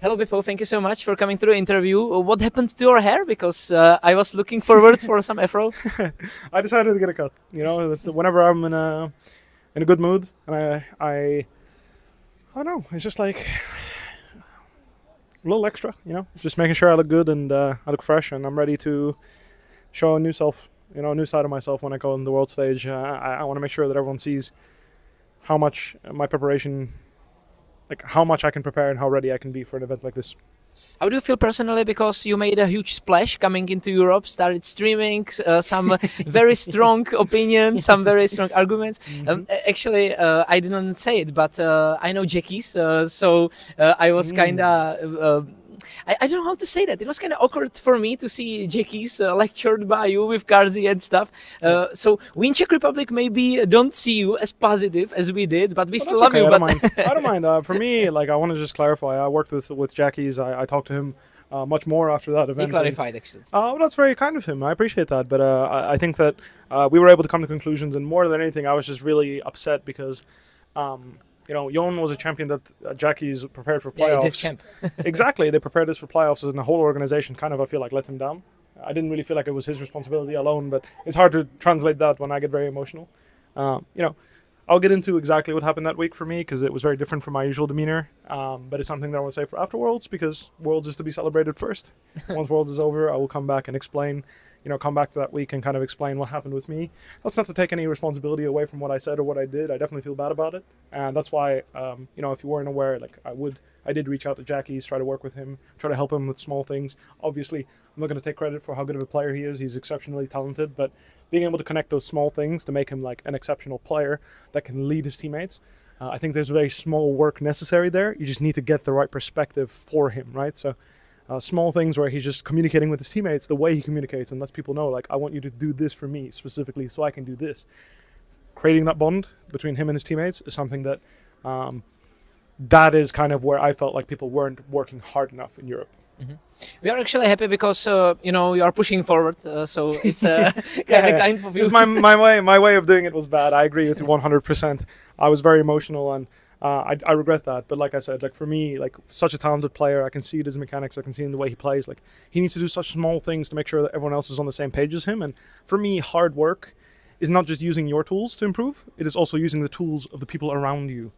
Hello, BWIPO. Thank you so much for coming to the interview. What happened to your hair? Because I was looking forward for some afro. I decided to get a cut. You know, that's whenever I'm in a good mood, and I don't know. It's just like a little extra. You know, just making sure I look good and I look fresh, and I'm ready to show a new self. You know, a new side of myself when I go on the world stage. I want to make sure that everyone sees how much my preparation. Like how much I can prepare and how ready I can be for an event like this. How do you feel personally? Because you made a huge splash coming into Europe, started streaming, some very strong opinions, some very strong arguments. Actually, I didn't say it, but I know Jackie's, so I was kind of... I don't know how to say that. It was kind of awkward for me to see Jackie's lectured by you with Garzi and stuff. So we in Czech Republic maybe don't see you as positive as we did, but we still love you. I don't mind. I don't mind. For me, like I want to just clarify. I worked with Jackie's. I talked to him much more after that event. He clarified actually. Well, that's very kind of him. I appreciate that. But I think that we were able to come to conclusions, and more than anything, I was just really upset because. You know, Jon was a champion that Jackie's prepared for playoffs. Yeah, it's his champ. Exactly, they prepared this for playoffs, and the whole organization kind of, I feel like, let him down. I didn't really feel like it was his responsibility alone, but it's hard to translate that when I get very emotional. You know, I'll get into exactly what happened that week for me because it was very different from my usual demeanor. But it's something that I want to say for after Worlds because Worlds is to be celebrated first. Once Worlds is over, I will come back and explain. You know, come back to that week and kind of explain what happened with me. That's not to take any responsibility away from what I said or what I did. I definitely feel bad about it, and that's why, you know, if you weren't aware, like I did reach out to Jackie's, try to work with him, try to help him with small things. Obviously, I'm not going to take credit for how good of a player he is. He's exceptionally talented, but being able to connect those small things to make him like an exceptional player that can lead his teammates, I think there's very small work necessary there. You just need to get the right perspective for him, right? So. Small things where he's just communicating with his teammates the way he communicates and lets people know, like, I want you to do this for me specifically so I can do this. Creating that bond between him and his teammates is something that that is kind of where I felt like people weren't working hard enough in Europe. We are actually happy because you know, you are pushing forward, so it's kind of you. Just my way of doing it was bad. I agree with you 100%. I was very emotional and I regret that, but like I said, like for me, like such a talented player, I can see it as mechanics, I can see it in the way he plays. Like he needs to do such small things to make sure that everyone else is on the same page as him. And for me, hard work is not just using your tools to improve; it is also using the tools of the people around you,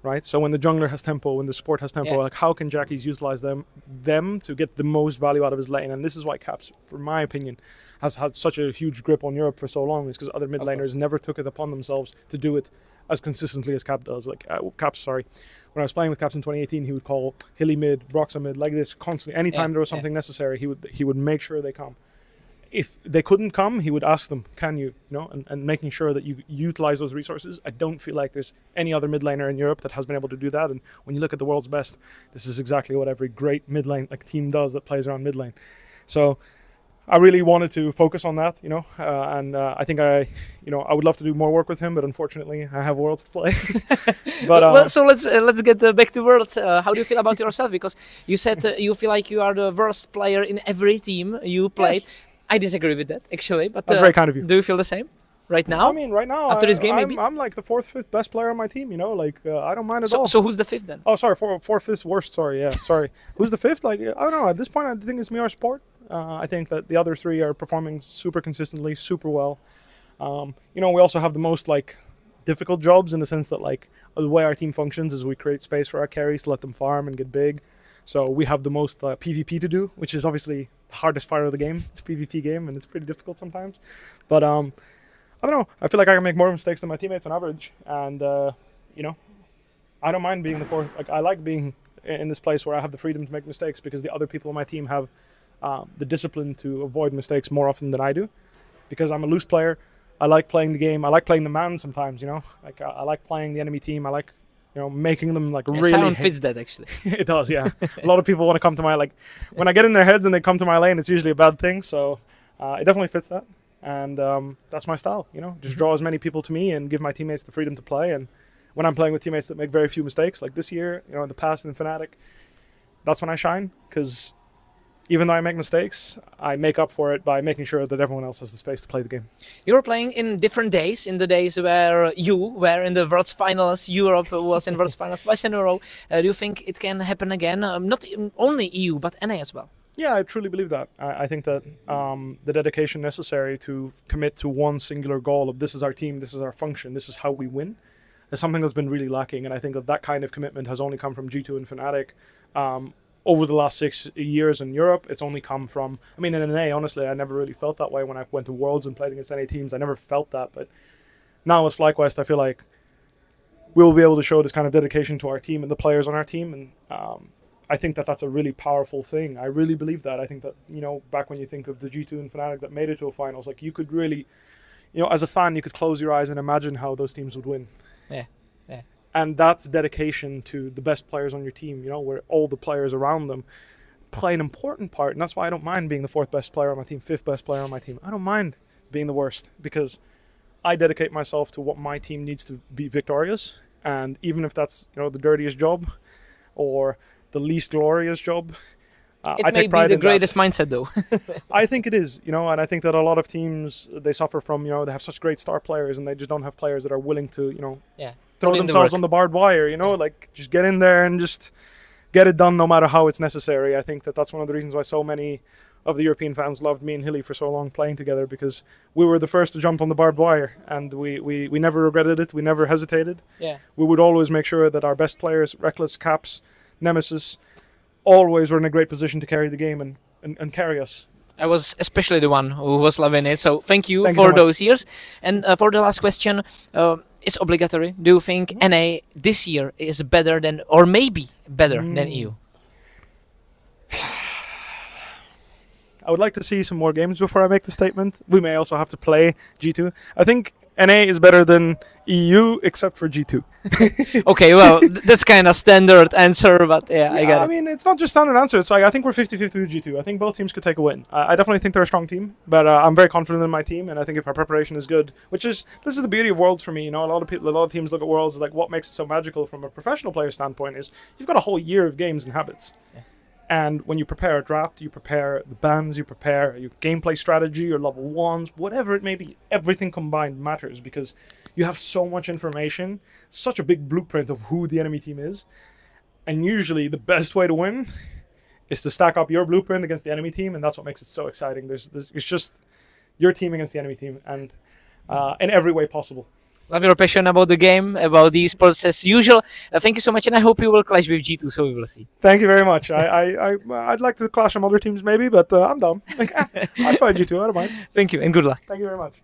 right? So when the jungler has tempo, when the support has tempo, like how can Jackie's utilize them to get the most value out of his lane? And this is why Caps, for my opinion, has had such a huge grip on Europe for so long, is because other mid laners never took it upon themselves to do it as consistently as Cap does. Like Caps, sorry, when I was playing with Caps in 2018, he would call Hilly mid, Broxa mid, like this constantly. Anytime there was something necessary, he would make sure they come. If they couldn't come, he would ask them, "Can you?" You know, and making sure that you utilize those resources. I don't feel like there's any other mid laner in Europe that has been able to do that. And when you look at the world's best, this is exactly what every great mid lane like team does that plays around mid lane. So. I really wanted to focus on that, you know, and I think you know, I would love to do more work with him, but unfortunately, I have Worlds to play. But well, so let's get back to Worlds. How do you feel about yourself? Because you said you feel like you are the worst player in every team you played. Yes. I disagree with that, actually. But that's very kind of you. Do you feel the same right now? I mean, right now, after this game, maybe I'm like the 4th, 5th best player on my team. You know, like I don't mind at all. So who's the 5th then? Oh, sorry, 4th, 5th worst. Sorry, yeah, sorry. Who's the 5th? Like I don't know. At this point, I think it's me or Sport. I think that the other 3 are performing super consistently, super well. You know, we also have the most like difficult jobs in the sense that like the way our team functions is we create space for our carries to let them farm and get big. So we have the most PvP to do, which is obviously the hardest part of the game. It's a PvP game and it's pretty difficult sometimes. But I don't know. I feel like I can make more mistakes than my teammates on average. And, you know, I don't mind being the 4th. Like I like being in this place where I have the freedom to make mistakes because the other people on my team have the discipline to avoid mistakes more often than I do, because I'm a loose player. I like playing the game. I like playing the man sometimes, you know. Like I like playing the enemy team. I like, you know, making them like really. Sound fits that actually. It does, yeah. A lot of people want to come to my when I get in their heads and they come to my lane, it's usually a bad thing. So it definitely fits that, and that's my style. You know, just draw as many people to me and give my teammates the freedom to play. And when I'm playing with teammates that make very few mistakes, like this year, you know, in the past in Fnatic, that's when I shine because even though I make mistakes, I make up for it by making sure that everyone else has the space to play the game. You were playing in different days, in the days where you were in the World Finals, Europe was in World Finals twice in a row. Do you think it can happen again? Not only EU, but NA as well? Yeah, I truly believe that. I think that the dedication necessary to commit to one singular goal of this is our team, this is our function, this is how we win, is something that's been really lacking. And I think that that kind of commitment has only come from G2 and Fnatic. Over the last 6 years in Europe, it's only come from, I mean, in NA, honestly, I never really felt that way when I went to Worlds and played against NA teams. I never felt that, but now as FlyQuest, I feel like we'll be able to show this kind of dedication to our team and the players on our team, and I think that that's a really powerful thing. I really believe that. I think that, you know, back when you think of the G2 and Fnatic that made it to a finals, like, you could really, you know, as a fan, you could close your eyes and imagine how those teams would win. Yeah, yeah. And that's dedication to the best players on your team, you know, where all the players around them play an important part. And that's why I don't mind being the 4th best player on my team, 5th best player on my team. I don't mind being the worst, because I dedicate myself to what my team needs to be victorious. And even if that's, you know, the dirtiest job or the least glorious job, it may be the greatest mindset, though. I think it is, you know, and I think that a lot of teams, they suffer from, you know, they have such great star players and they just don't have players that are willing to, you know, throw themselves on the barbed wire, you know, like, just get in there and just get it done no matter how it's necessary. I think that that's one of the reasons why so many of the European fans loved me and Hilly for so long playing together, because we were the first to jump on the barbed wire, and we never regretted it, we never hesitated. Yeah. We would always make sure that our best players, Reckless, Caps, Nemesis, always were in a great position to carry the game and carry us. I was especially the one who was loving it, so thank you for those years. And for the last question, it's obligatory. Do you think NA this year is better than, or maybe better than EU? I would like to see some more games before I make the statement. We may also have to play G2. I think NA is better than EU, except for G2. Okay, well, that's kind of standard answer, but yeah, I got it. I mean, it's not just standard answer. It's like, I think we're 50-50 with G2. I think both teams could take a win. I definitely think they're a strong team, but I'm very confident in my team, and I think if our preparation is good, this is the beauty of Worlds for me. You know, a lot of teams look at Worlds like, what makes it so magical from a professional player standpoint is you've got a whole year of games and habits. Yeah. And when you prepare a draft, you prepare the bans, you prepare your gameplay strategy, your level 1s, whatever it may be, everything combined matters, because you have so much information, such a big blueprint of who the enemy team is. And usually the best way to win is to stack up your blueprint against the enemy team, and that's what makes it so exciting. It's just your team against the enemy team, and in every way possible. Love your passion about the game, about the sports as usual. Thank you so much, and I hope you will clash with G2, so we will see. Thank you very much. I'd like to clash some other teams maybe, but I'm down. I'd fight G2, I don't mind. Thank you, and good luck. Thank you very much.